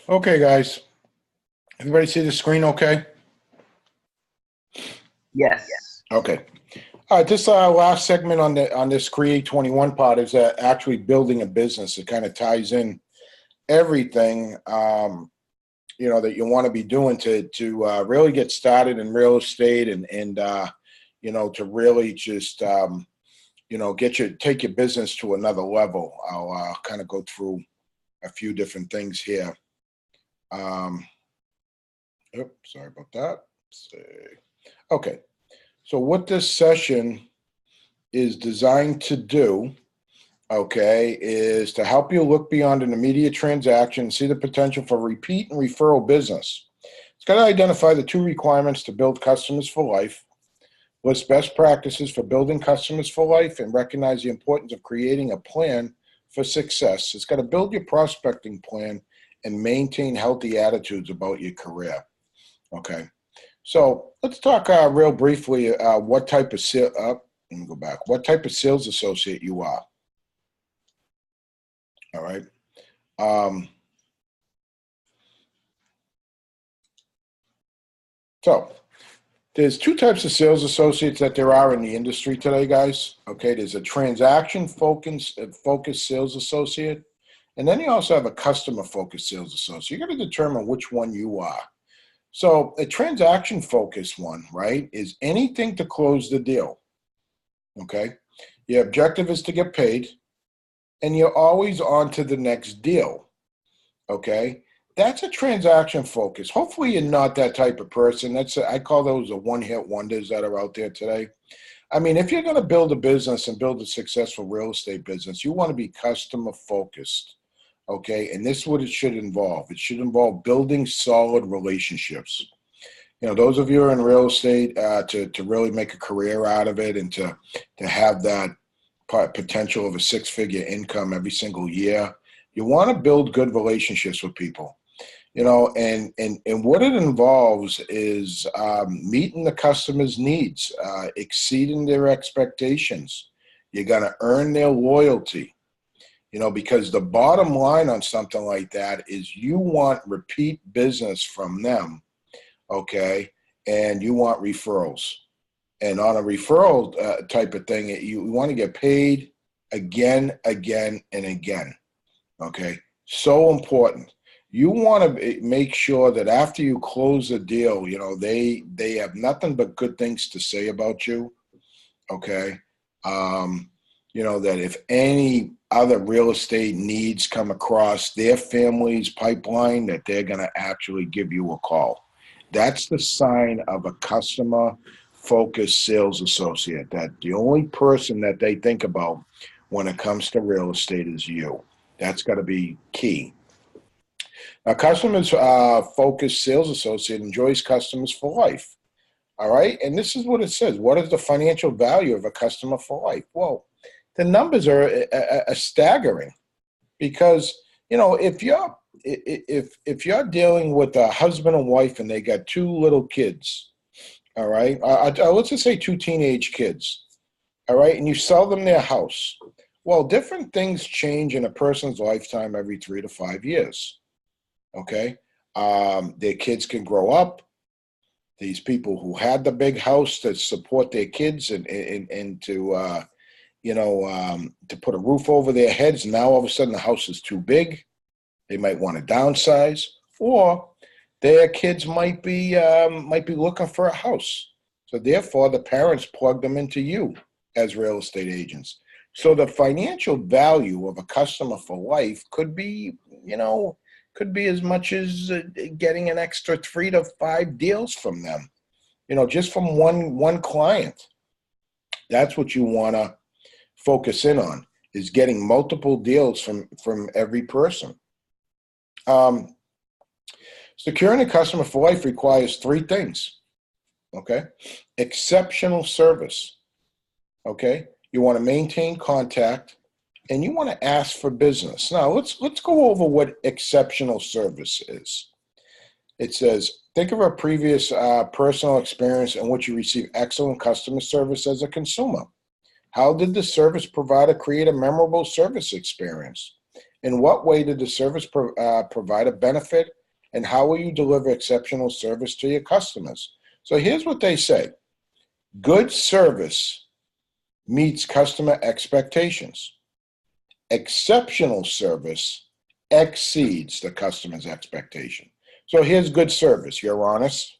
Okay, guys. Everybody see the screen okay? Yes. Okay. All right, this last segment on this Create 21 part is actually building a business. It kind of ties in everything that you want to be doing to really get started in real estate and to really just take your business to another level. I'll kind of go through a few different things here. Um, Sorry about that. Let's see. Okay. So what this session is designed to do, okay, is to help you look beyond an immediate transaction and see the potential for repeat and referral business. It's got to identify the two requirements to build customers for life, list best practices for building customers for life, and recognize the importance of creating a plan for success. It's got to build your prospecting plan and maintain healthy attitudes about your career. Okay. So let's talk real briefly what type of let me go back. What type of sales associate you are? All right. Um, so there's two types of sales associates that there are in the industry today, guys. Okay, there's a transaction focused sales associate, and then you also have a customer focused sales associate. You got to determine which one you are. So a transaction focused one, right, is anything to close the deal. Okay, your objective is to get paid, and you're always on to the next deal. Okay, that's a transaction focus. Hopefully, you're not that type of person. I call those the one-hit wonders that are out there today. I mean, if you're going to build a business and build a successful real estate business, you want to be customer focused. Okay, and this is what it should involve. It should involve building solid relationships. Those of you who are in real estate to really make a career out of it and to have that potential of a six-figure income every single year, you want to build good relationships with people. And what it involves is meeting the customer's needs, exceeding their expectations. You're going to earn their loyalty, because the bottom line on something like that is you want repeat business from them, okay, and you want referrals. And on a referral type of thing, you want to get paid again, and again, okay? So important. You want to make sure that after you close a deal, they have nothing but good things to say about you, okay? That if any other real estate needs come across their family's pipeline, that they're going to actually give you a call. That's the sign of a customer focused sales associate, that the only person that they think about when it comes to real estate is you. That's got to be key. A customers focused sales associate enjoys customers for life. All right. And this is what it says. What is the financial value of a customer for life? Well, the numbers are staggering because, if you're dealing with a husband and wife and they got two little kids, all right, let's just say two teenage kids, all right, and you sell them their house. Well, different things change in a person's lifetime every 3 to 5 years. Okay. Their kids can grow up. These people who had the big house to support their kids and to put a roof over their heads. Now all of a sudden the house is too big. They might want to downsize, or their kids might be looking for a house. So therefore, the parents plug them into you as real estate agents. So the financial value of a customer for life could be as much as getting an extra 3 to 5 deals from them, just from one client. That's what you want to focus in on, is getting multiple deals from every person. Securing a customer for life requires 3 things. Okay. Exceptional service. Okay. You want to maintain contact, and you want to ask for business. Now let's go over what exceptional service is. It says, think of a previous personal experience in which you receive excellent customer service as a consumer. How did the service provider create a memorable service experience? In what way did the service provider benefit? And how will you deliver exceptional service to your customers? So here's what they say. Good service meets customer expectations. Exceptional service exceeds the customer's expectation. So here's good service. You're honest.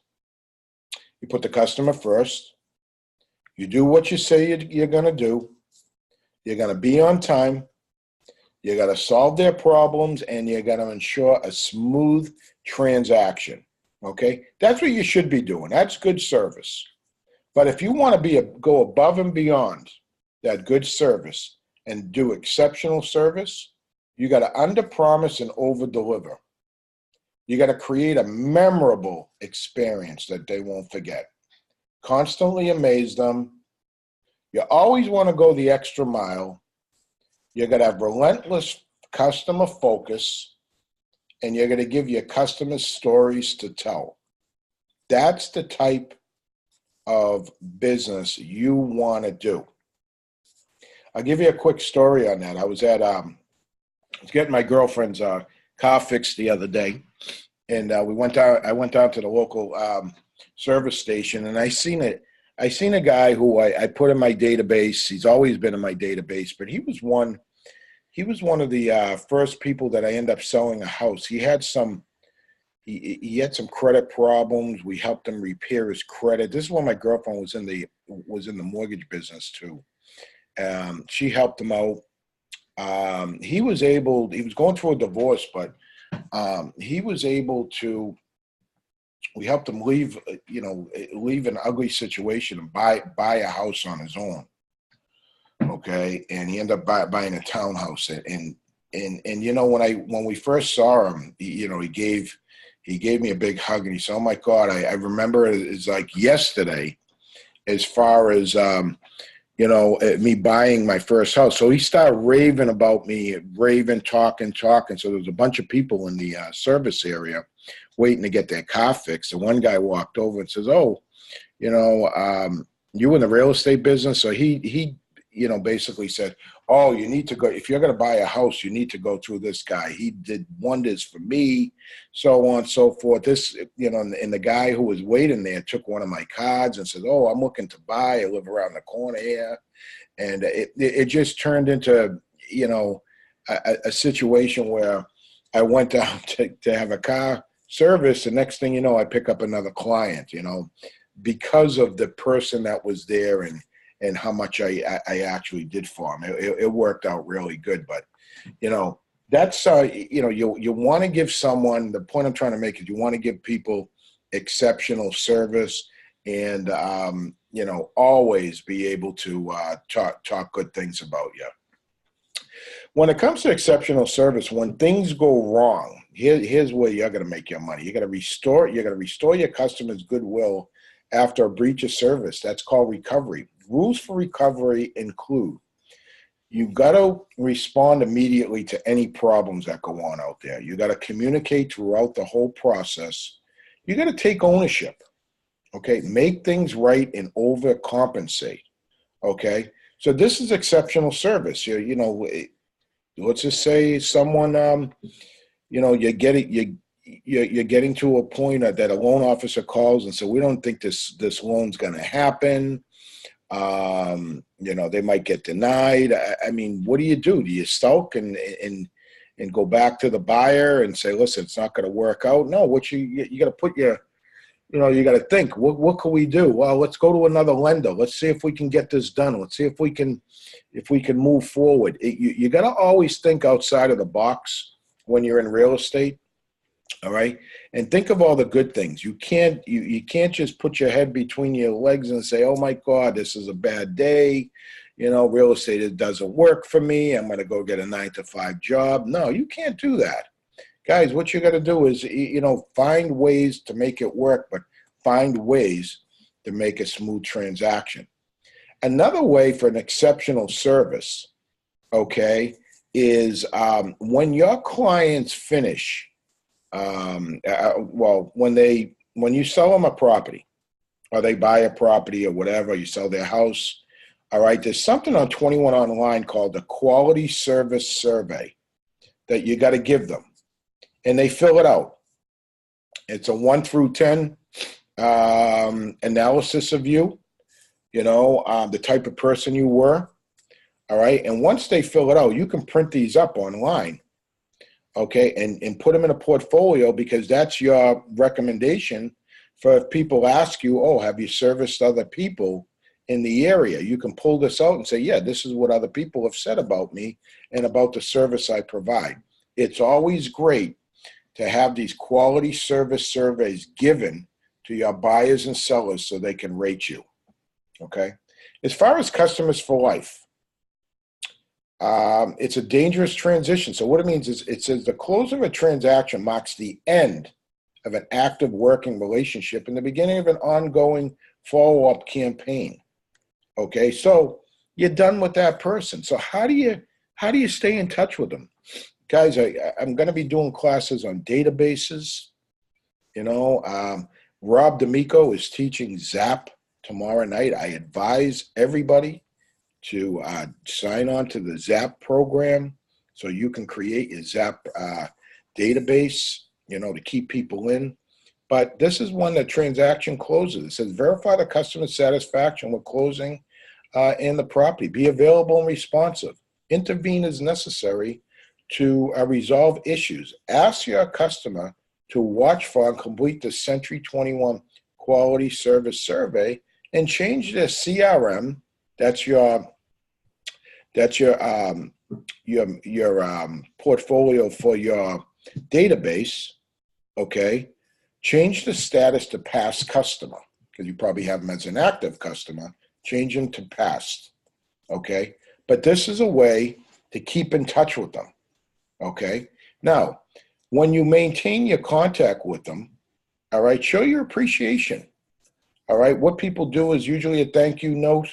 You put the customer first. You do what you say you're going to do. You're going to be on time. You're going to solve their problems, and you're going to ensure a smooth transaction. Okay? That's what you should be doing. That's good service. But if you want to go above and beyond that good service and do exceptional service, you got to underpromise and overdeliver. You got to create a memorable experience that they won't forget. Constantly amaze them. You always want to go the extra mile. You're going to have relentless customer focus, and you're going to give your customers stories to tell. That's the type of business you want to do. I'll give you a quick story on that. I was getting my girlfriend's car fixed the other day, and I went down to the local service station, and I seen a guy who I put in my database. He's always been in my database, but he was one of the first people that I ended up selling a house. He had some credit problems. We helped him repair his credit. This is when my girlfriend was in the mortgage business too. She helped him out. He was going through a divorce, but he was able to, we helped him leave an ugly situation and buy a house on his own. Okay. And he ended up buying a townhouse, and when we first saw him, he gave me a big hug, and he said, "Oh my God, I remember it as like yesterday, as far as, me buying my first house." So he started raving about me, talking. So there was a bunch of people in the service area waiting to get their car fixed. And one guy walked over and says, "Oh, you in the real estate business?" So he basically said, "Oh, you need to go, if you're going to buy a house, you need to go through this guy. He did wonders for me," so on and so forth. This, and the guy who was waiting there took one of my cards and said, "Oh, I'm looking to buy. I live around the corner here." And it just turned into, a situation where I went down to have a car service. The next thing you know, I pick up another client, because of the person that was there and how much I actually did for him. It worked out really good. But, that's, you want to give someone, the point I'm trying to make is you want to give people exceptional service, and, always be able to talk good things about you. When it comes to exceptional service, when things go wrong, here's where you're going to make your money. You're going to restore your customers' goodwill after a breach of service. That's called recovery. Rules for recovery include, you got to respond immediately to any problems that go on out there. You got to communicate throughout the whole process. You got to take ownership. Okay, make things right and overcompensate. Okay, so this is exceptional service. Let's just say someone, you're getting to a point that a loan officer calls and says, "We don't think this loan's going to happen." They might get denied. I mean, what do? Do you sulk and go back to the buyer and say, "Listen, it's not going to work out"? No, you got to put your, you got to think, what can we do? Well, let's go to another lender. Let's see if we can get this done. Let's see if we can move forward. You got to always think outside of the box when you're in real estate. All right. And think of all the good things. You can't just put your head between your legs and say, "Oh my God, this is a bad day. Real estate, it doesn't work for me. I'm going to go get a 9-to-5 job." No, you can't do that. Guys, what you got to do is, find ways to make it work, but find ways to make a smooth transaction. Another way for an exceptional service, okay, is when your clients finish, when you sell them a property, or they buy a property or whatever, you sell their house, all right, there's something on 21 Online called the Quality Service Survey. that you got to give them, and they fill it out. It's a 1 through 10 analysis of you, the type of person you were. All right. And once they fill it out, you can print these up online. Okay. And put them in a portfolio, because that's your recommendation for if people ask you, oh, have you serviced other people in the area? You can pull this out and say, yeah, this is what other people have said about me and about the service I provide. It's always great to have these quality service surveys given to your buyers and sellers so they can rate you. Okay. As far as customers for life, it's a dangerous transition. So what it means is it says the close of a transaction marks the end of an active working relationship and the beginning of an ongoing follow-up campaign. Okay, so you're done with that person. So how do you stay in touch with them? Guys, I'm going to be doing classes on databases. Rob D'Amico is teaching Zap tomorrow night. I advise everybody to sign on to the Zap program so you can create your Zap database, to keep people in. But this is when the transaction closes. It says verify the customer satisfaction with closing and the property. Be available and responsive. Intervene as necessary to resolve issues. Ask your customer to watch for and complete the Century 21 Quality Service Survey and change their CRM. That's your portfolio for your database. Okay, change the status to past customer, because you probably have them as an active customer. Change them to past. Okay, but this is a way to keep in touch with them. Okay, now when you maintain your contact with them, all right, show your appreciation. All right, what people do is usually a thank you note,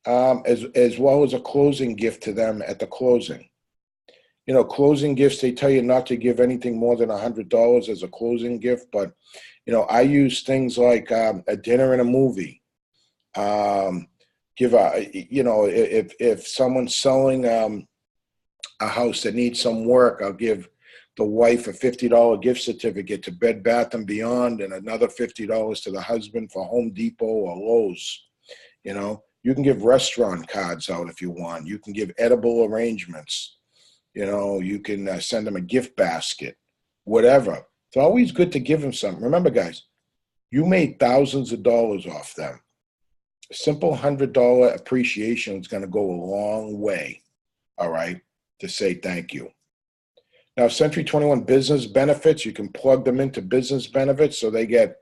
as well as a closing gift to them at the closing. Closing gifts, they tell you not to give anything more than $100 as a closing gift. But, I use things like a dinner and a movie. If someone's selling a house that needs some work, I'll give the wife a $50 gift certificate to Bed Bath & Beyond and another $50 to the husband for Home Depot or Lowe's. You can give restaurant cards out if you want. You can give edible arrangements. You can send them a gift basket, whatever. It's always good to give them something. Remember, guys, you made thousands of dollars off them. A simple $100 appreciation is going to go a long way, all right, to say thank you. Now, Century 21 business benefits, you can plug them into business benefits so they get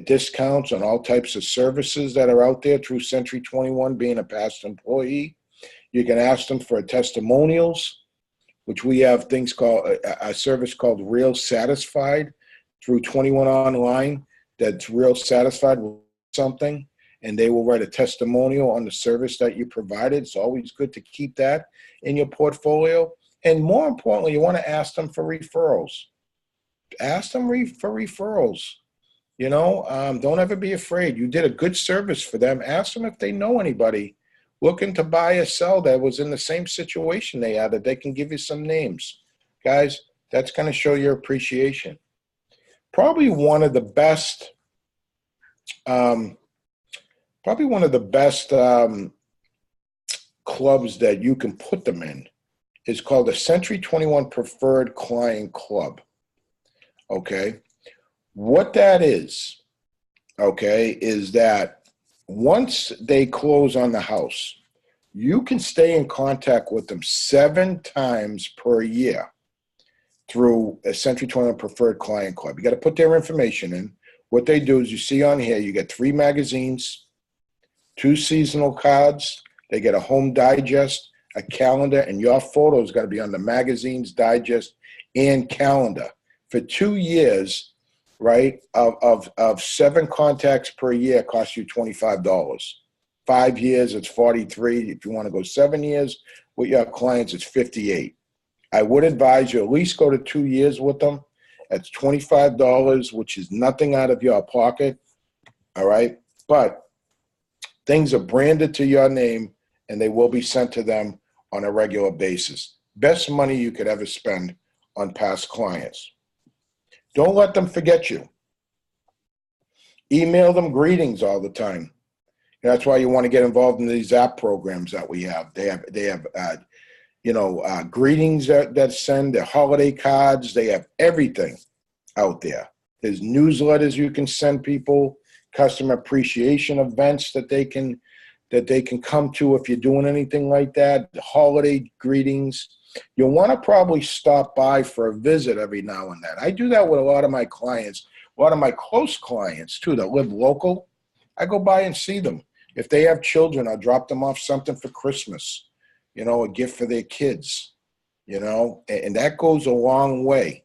discounts on all types of services that are out there through Century 21 being a past employee. You can ask them for testimonials, which we have things called a service called Real Satisfied through 21 Online. That's real satisfied with something, and they will write a testimonial on the service that you provided. It's always good to keep that in your portfolio. And more importantly, you want to ask them for referrals. Ask them for referrals. Don't ever be afraid. You did a good service for them. Ask them if they know anybody looking to buy or sell that was in the same situation they had, that they can give you some names. Guys, that's going to show your appreciation. Probably one of the best clubs that you can put them in is called the Century 21 Preferred Client Club. Okay? What that is that once they close on the house, you can stay in contact with them 7 times per year through a Century 21 Preferred Client Club. You got to put their information in. What they do is, you see on here, you get 3 magazines, 2 seasonal cards. They get a home digest, a calendar, and your photos got to be on the magazines, digest, and calendar for 2 years. Right, of 7 contacts per year costs you $25. 5 years, it's $43. If you want to go 7 years with your clients, it's $58. I would advise you at least go to 2 years with them. That's $25, which is nothing out of your pocket. All right, but things are branded to your name, and they will be sent to them on a regular basis. best money you could ever spend on past clients. Don't let them forget you. Email them greetings all the time. That's why you want to get involved in these app programs that we have. They have greetings that send, their holiday cards. They have everything out there. There's newsletters you can send people, customer appreciation events that they can come to if you're doing anything like that. The holiday greetings. You'll want to probably stop by for a visit every now and then. I do that with a lot of my clients, a lot of my close clients too that live local. I go by and see them. If they have children, I'll drop them off something for Christmas, a gift for their kids, and that goes a long way.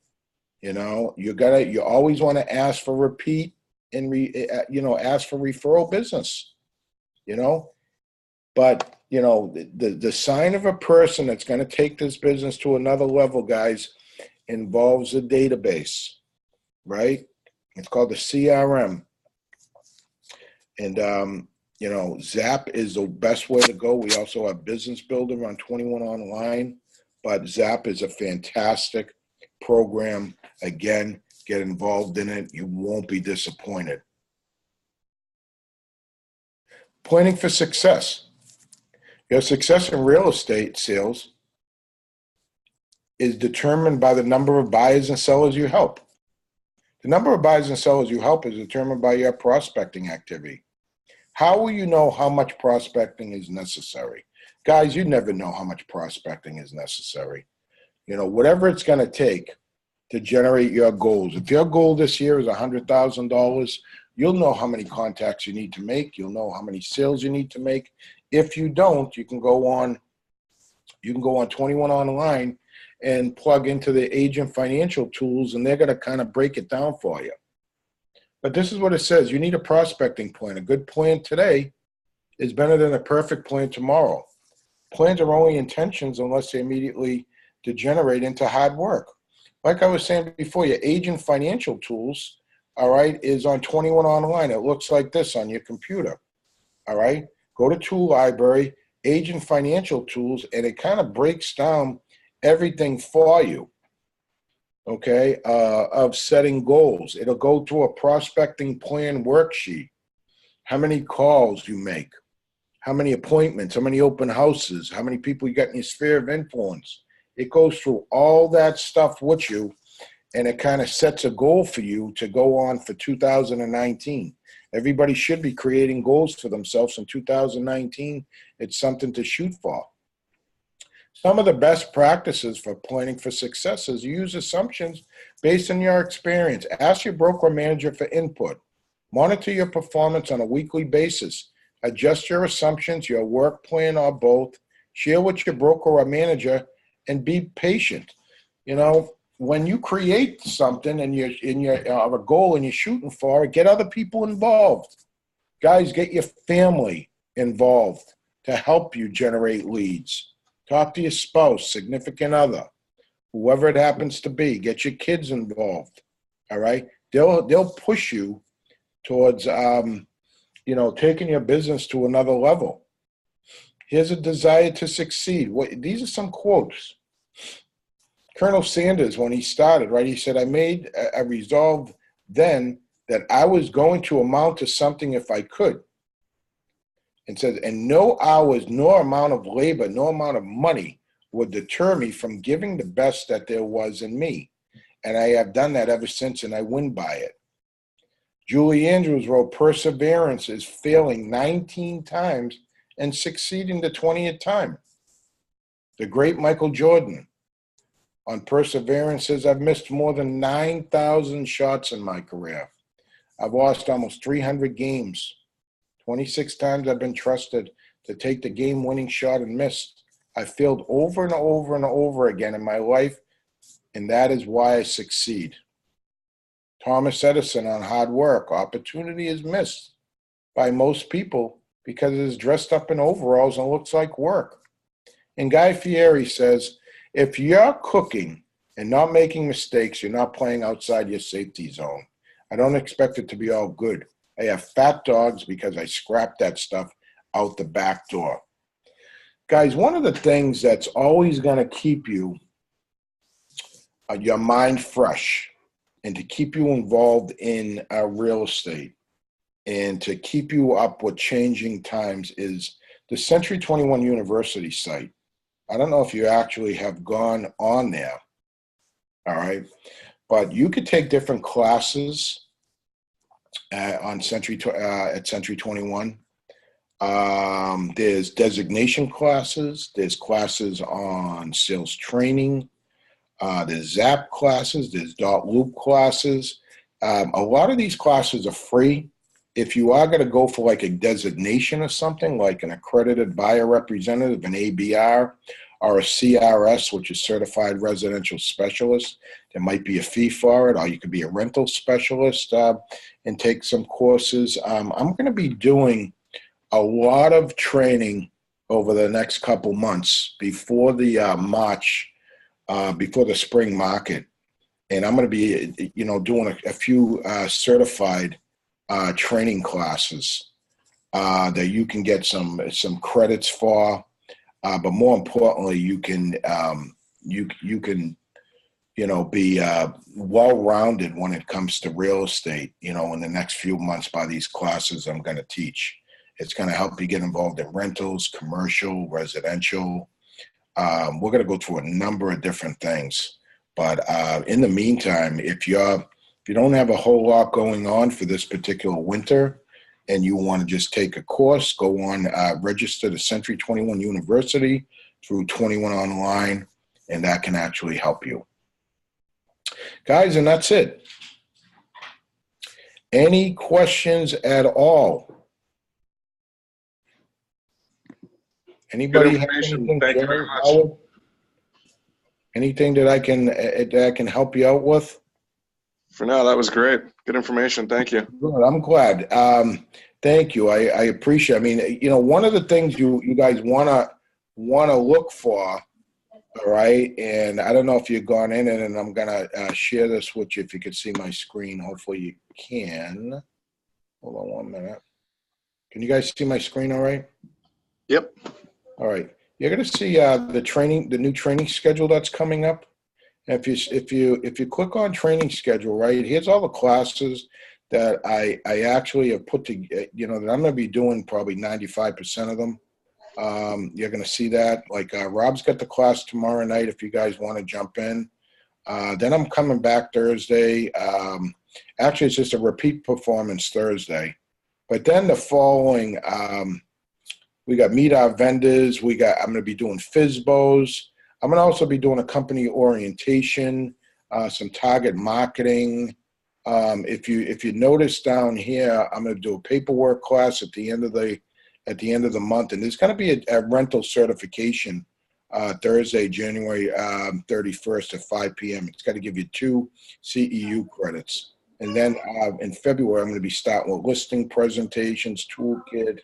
You always want to ask for repeat and ask for referral business, but the sign of a person that's going to take this business to another level, guys, involves a database, right? It's called the CRM. And, Zap is the best way to go. We also have Business Builder on 21 Online, but Zap is a fantastic program. Again, get involved in it. You won't be disappointed. Planning for success. Your success in real estate sales is determined by the number of buyers and sellers you help. The number of buyers and sellers you help is determined by your prospecting activity. How will you know how much prospecting is necessary? Guys, you never know how much prospecting is necessary. Whatever it's going to take to generate your goals. If your goal this year is $100,000, you'll know how many contacts you need to make. You'll know how many sales you need to make. If you don't, you can go on 21 Online and plug into the agent financial tools, and they're going to kind of break it down for you. But this is what it says. You need a prospecting plan. A good plan today is better than a perfect plan tomorrow. Plans are only intentions unless they immediately degenerate into hard work. Like I was saying before, your agent financial tools, all right, is on 21 Online. It looks like this on your computer, all right? Go to Tool Library, Agent Financial Tools, and it kind of breaks down everything for you, okay, of setting goals. It'll go through a prospecting plan worksheet, how many calls you make, how many appointments, how many open houses, how many people you got in your sphere of influence. It goes through all that stuff with you, and it kind of sets a goal for you to go on for 2019. Everybody should be creating goals for themselves in 2019. It's something to shoot for. Some of the best practices for planning for success is use assumptions based on your experience. Ask your broker or manager for input. Monitor your performance on a weekly basis. Adjust your assumptions, your work plan, or both. Share with your broker or manager, and be patient. When you create something and you're a goal and you're shooting for it, get other people involved. Guys, get your family involved to help you generate leads. Talk to your spouse, significant other, whoever it happens to be. Get your kids involved. All right, they'll push you towards taking your business to another level. Here's a desire to succeed. These are some quotes. Colonel Sanders, when he started, right, he said, I made a resolve then that I was going to amount to something if I could. And says, and no hours, nor amount of labor, no amount of money would deter me from giving the best that there was in me. And I have done that ever since, and I win by it. Julie Andrews wrote, perseverance is failing 19 times and succeeding the 20th time. The great Michael Jordan, on perseverance, says, I've missed more than 9,000 shots in my career. I've lost almost 300 games. 26 times I've been trusted to take the game-winning shot and missed. I failed over and over and over again in my life, and that is why I succeed. Thomas Edison on hard work. Opportunity is missed by most people because it is dressed up in overalls and looks like work. And Guy Fieri says, if you're cooking and not making mistakes, you're not playing outside your safety zone. I don't expect it to be all good. I have fat dogs because I scrapped that stuff out the back door. Guys, one of the things that's always going to keep you your mind fresh and to keep you involved in real estate and to keep you up with changing times is the Century 21 University site. I don't know if you actually have gone on there, all right, but you could take different classes on at Century 21. There's designation classes, there's classes on sales training, there's ZAP classes, there's dot loop classes. A lot of these classes are free. If you are going to go for like a designation or something, like an accredited buyer representative, an ABR, or a CRS, which is Certified Residential Specialist, there might be a fee for it, or you could be a rental specialist and take some courses. I'm going to be doing a lot of training over the next couple months before the before the spring market. And I'm going to be, doing a few certified training classes that you can get some credits for, but more importantly, you can be well-rounded when it comes to real estate. In the next few months by these classes I'm going to teach. It's going to help you get involved in rentals, commercial, residential. We're going to go through a number of different things, but in the meantime, if you don't have a whole lot going on for this particular winter and you want to just take a course, go on, register to Century 21 University through 21 Online, and that can actually help you. Guys, and that's it. Any questions at all? Anybody have anything? Thank you very much. Howard? Anything that I can help you out with? For now, that was great. Good information. Thank you. Good. I'm glad. Thank you. I appreciate it. I mean, one of the things you guys wanna look for, all right, and I don't know if you've gone in it, and I'm gonna share this with you if you could see my screen. Hopefully you can. Hold on 1 minute. Can you guys see my screen all right? Yep. All right. You're going to see the new training schedule that's coming up. And if you click on training schedule, right, here's all the classes that I actually have put to, that I'm going to be doing probably 95% of them. You're going to see that. Like Rob's got the class tomorrow night if you guys want to jump in. Then I'm coming back Thursday. Actually, it's just a repeat performance Thursday. But then the following, we got meet our vendors. I'm going to be doing FSBOs. I'm going to also be doing a company orientation, some target marketing. If you notice down here, I'm going to do a paperwork class at the end of the month, and there's going to be a rental certification Thursday, January 31st at 5 p.m. It's got to give you 2 CEU credits, and then in February I'm going to be starting with listing presentations, toolkit.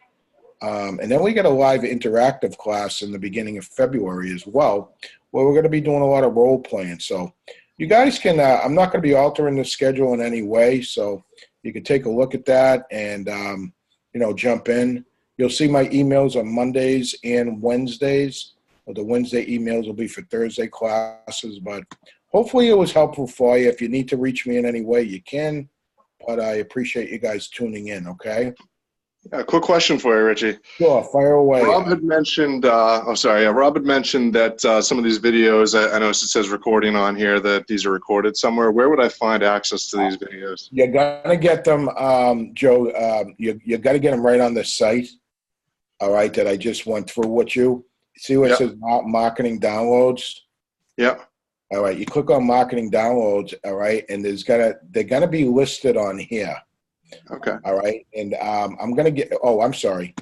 And then we got a live interactive class in the beginning of February as well, where we're going to be doing a lot of role playing. So you guys can, I'm not going to be altering the schedule in any way. So you can take a look at that and, jump in. You'll see my emails on Mondays and Wednesdays. The Wednesday emails will be for Thursday classes, but hopefully it was helpful for you. If you need to reach me in any way, you can, but I appreciate you guys tuning in. Okay. A quick question for you, Richie. Sure, fire away. Rob had mentioned, Rob had mentioned that some of these videos, I noticed it says recording on here, that these are recorded somewhere. Where would I find access to these videos? You're going to get them, Joe, you got to get them right on the site, all right, that I just went through with you. See where it says marketing downloads? Yeah. All right, you click on marketing downloads, all right, and they're going to be listed on here. Okay. All right. And I'm going to get, I'm sorry.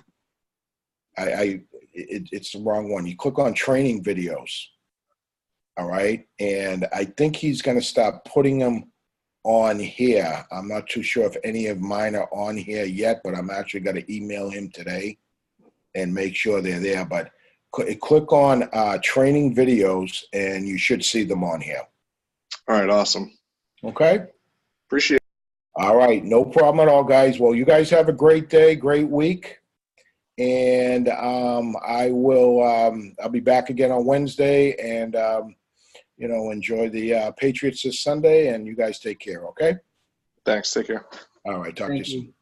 It's the wrong one. You click on training videos. All right. And I think he's going to start putting them on here. I'm not too sure if any of mine are on here yet, but I'm actually going to email him today and make sure they're there. But click on training videos and you should see them on here. All right. Awesome. Okay. Appreciate it. All right. No problem at all, guys. Well, you guys have a great day, great week. And I'll be back again on Wednesday, and enjoy the Patriots this Sunday, and you guys take care, okay? Thanks. Take care. All right, talk to you soon.